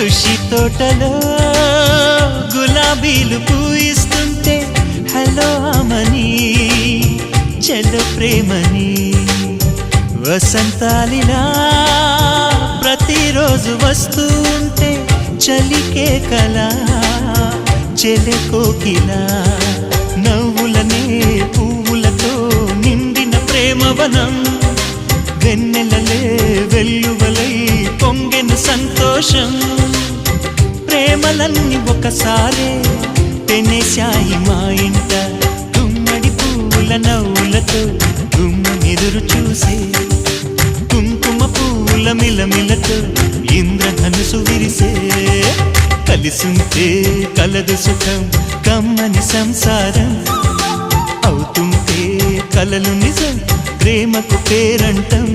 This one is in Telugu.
ఖుషి తోటలో గులాబీలు పూయిస్తుంటే హలో అమని చెల్లో ప్రేమని వసంతాలిలా ప్రతిరోజు వస్తూ ఉంటే చలికే కలా చెలె కోకిలా నవ్వులనే పువ్వులతో నిండిన ప్రేమవనం వెన్నెలలే వెల్లువలై పొంగెను సంతోషం ప్రేమలన్నీ ఒకసారే పెనేశాయి మా ఇంట గుమ్మడి పువ్వుల నవ్వులతో గుమ్మెదురు చూసే కుంకుమ పువ్వుల మిలమిలతో ఇంద్రధనుసు విరిసే కలిసుంటే కలదు సుఖం కమ్మని సంసారం అవుతుంటే కలలు నిజం ప్రేమకు పేరంటం